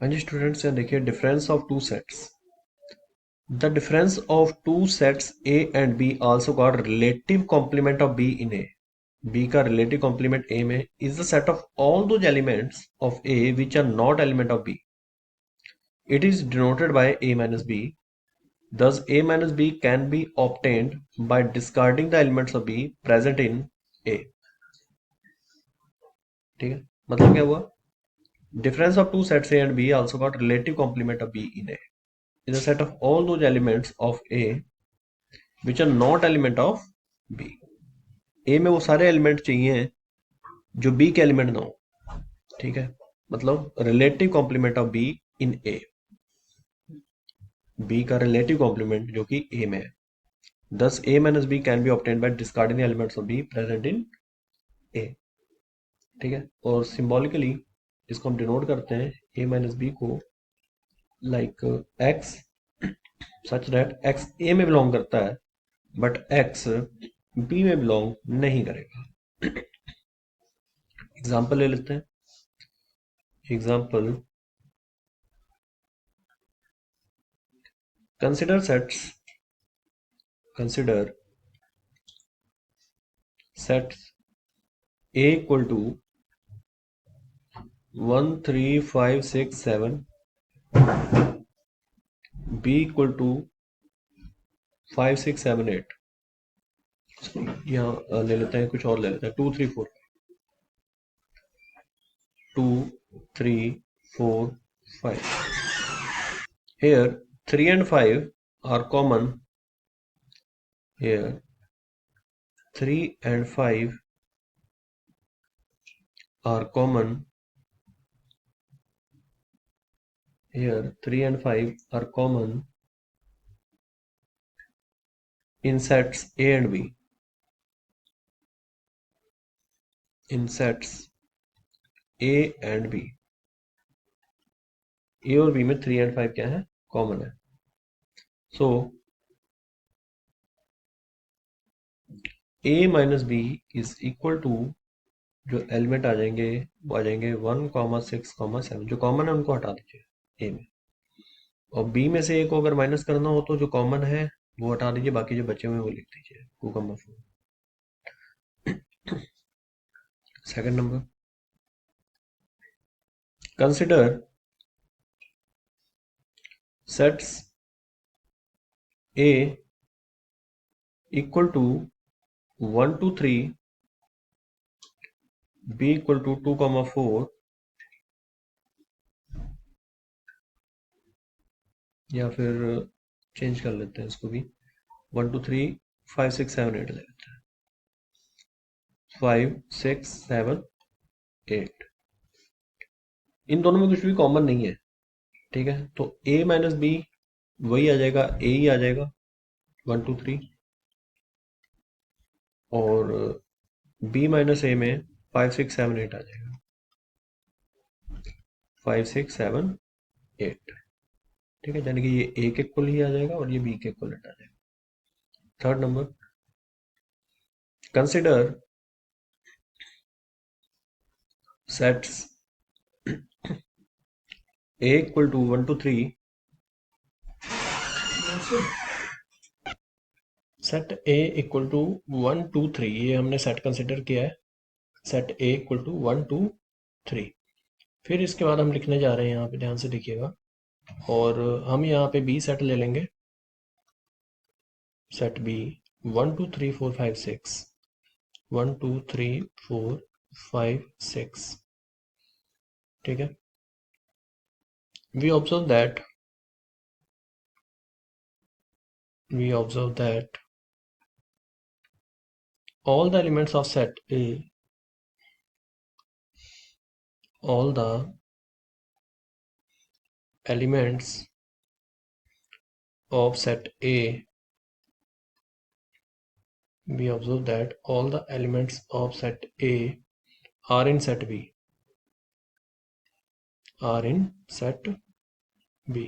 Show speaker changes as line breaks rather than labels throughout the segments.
हाँ जी स्टूडेंट्स, यहाँ देखिए difference of two sets. The difference of two sets A and B also got relative complement of B in A. B का relative complement A में is the set of all those elements of A which are not element of B. It is denoted by A minus B. Thus A minus B can be obtained by discarding the elements of B present in A. ठीक है, मतलब क्या हुआ? Difference of two sets A and B also got relative complement of B in A. Is a set of all those elements of A which are not element of B. A में वो सारे element चाहिए जो B के element ना हो. ठीक है, मतलब relative complement of B in A. B का रिलेटिव कॉम्प्लीमेंट जो कि A में है. Thus A minus B can be obtained by discarding the elements of B present in A. ठीक है, और सिंबॉलिकली इसको हम डिनोट करते हैं A minus B को like X such that X A में बिलोंग करता है बट X B में बिलोंग नहीं करेगा. एग्जाम्पल ले लेते हैं. Example, consider sets A equal to 1 3 5 6 7, B equal to 5 6 7 8. यहाँ ले लेते हैं, कुछ और ले लेते हैं. 2 3 4 2 3 4 5. Here 3 and 5 are common. Here 3 and 5 are common. Here 3 and 5 are common in sets A and B. In sets A and B. A और B में 3 and 5 क्या है? कॉमन है. So A minus B is equal to, जो element आ जाएंगे वो आ जाएंगे 1 6 7. जो कॉमन है उनको हटा दीजिए A में, और B में से A को अगर माइनस करना हो तो जो कॉमन है वो हटा दीजिए, बाकी जो बचे हुए वो लिख दीजिए 2 4. Second number, consider sets A equal to 1 2 3, B equal to 2 4, या फिर चेंज कर लेते हैं इसको भी, 1 2 3 5 6 7 8 ले लेते हैं. 5 6 7 8. इन दोनों में कुछ भी कॉमन नहीं है. ठीक है, तो A माइनस बी वही आ जाएगा, A ही आ जाएगा 1 2 3, और B माइनस A में 5 6 7 8 आ जाएगा 5 6 7 8. ठीक है, यानी कि ये A के इक्वल ही आ जाएगा और ये B के इक्वल आ जाएगा. Third number, consider sets A equal to 1 2 3. Set A equal to 1 2 3, ये हमने सेट कंसिडर किया है. Set A equal to 1 2 3. फिर इसके बाद हम लिखने जा रहे हैं, यहाँ पे ध्यान से देखिएगा, और हम यहाँ पे B सेट ले लेंगे. Set B 1 2 3 4 5 6, 1 2 3 4 5 6. ठीक है, we observe that all the elements of set A, all the elements of set A, we observe that all the elements of set A are in set B, are in set B.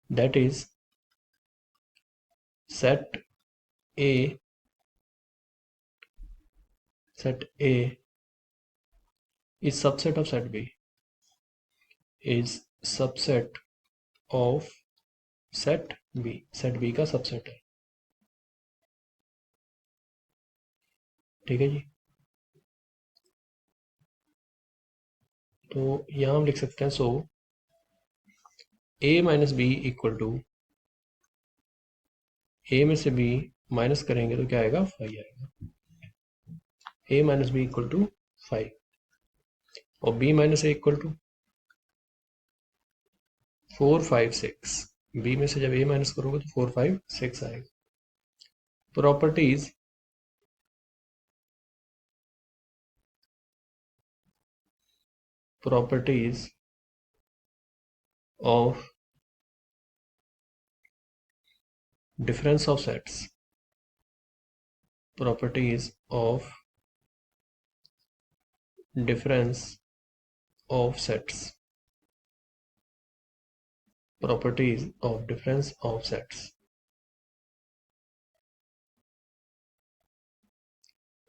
That is, set A is subset of set B. Is subset of set B का subset है। ठीक है जी। तो यहां हम लिख सकते हैं सो ए माइनस बी इक्वल टू ए में से बी माइनस करेंगे तो क्या आएगा 5 आएगा। A minus B equal to 5 और B minus A equal to 4 5 6। B में से जब ए माइनस करोगे तो 4 5 6 आएगा। Properties properties of difference of sets properties of difference of sets properties of difference of sets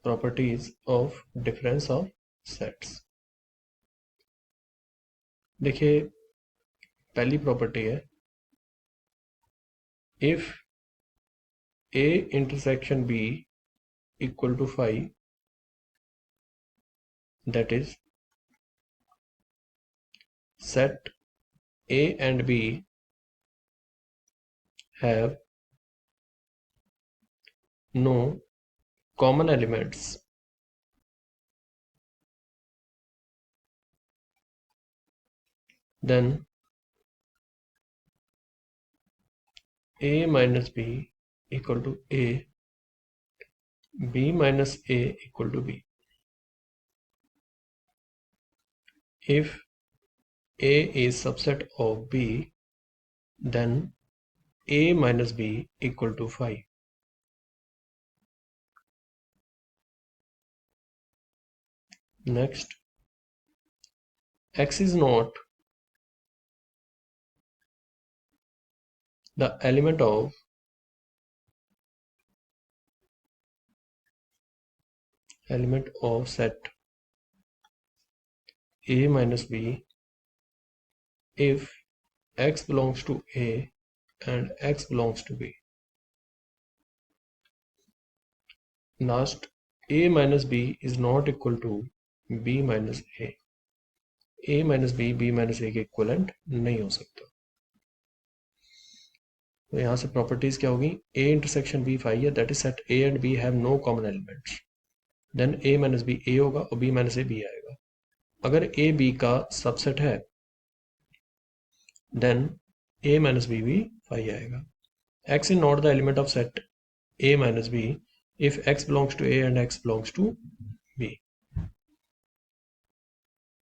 properties of difference of sets। देखिए पहली property है if a intersection b equal to 5 that is set a and b have no common elements then a minus b equal to a, b minus a equal to b। If a is subset of b then a minus b equal to 5। Next, x is not the element of set a minus b if x belongs to a and x belongs to b। Last, a minus b is not equal to b minus a। a minus b b minus a के equivalent नहीं हो सकता। तो यहाँ से properties क्या होगी, a intersection b 5 है, that is set a and b have no common elements, then a minus b a होगा और b माइनस a b आएगा। अगर a b का सबसेट है देन a माइनस b भी 5 आएगा। x is not the element of set a minus b if x belongs to a and x belongs to b।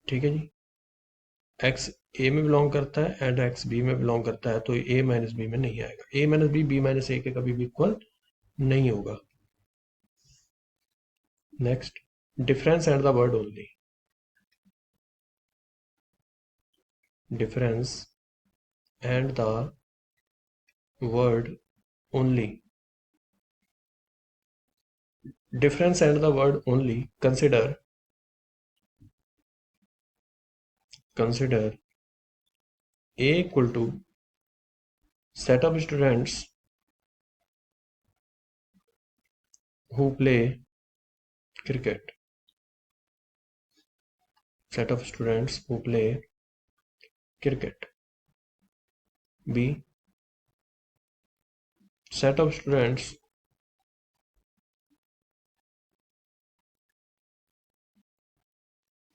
ठीक है जी, x a में belong करता है एंड x b में belong करता है तो a माइनस b में नहीं आएगा। a minus b minus a के कभी भी इक्वल नहीं होगा। Next, difference and the word only. Difference and the word only. difference and the word only, consider a equal to set of students who play cricket, set of students who play cricket। b, set of students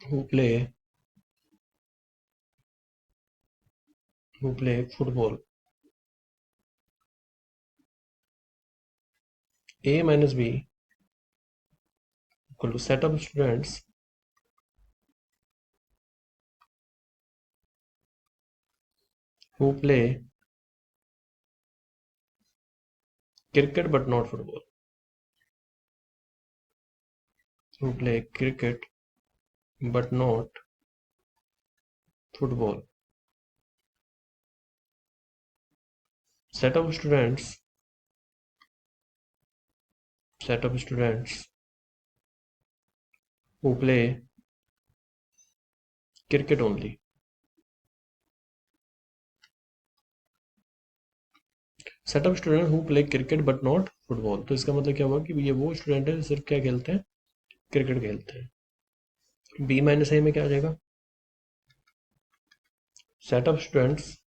who play football। a minus b equal to set of students who play cricket but not football, who play cricket but not football। set of students who play cricket only। Set of student who play cricket but not football, तो इसका मतलब क्या हुआ कि ये वो student है सिर्फ क्या खेलते हैं, क्रिकेट खेलते हैं। बी माइनस ए में क्या आ जाएगा, set of students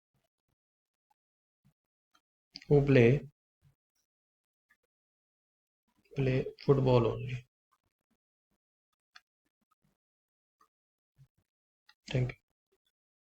who play football only. Thank you.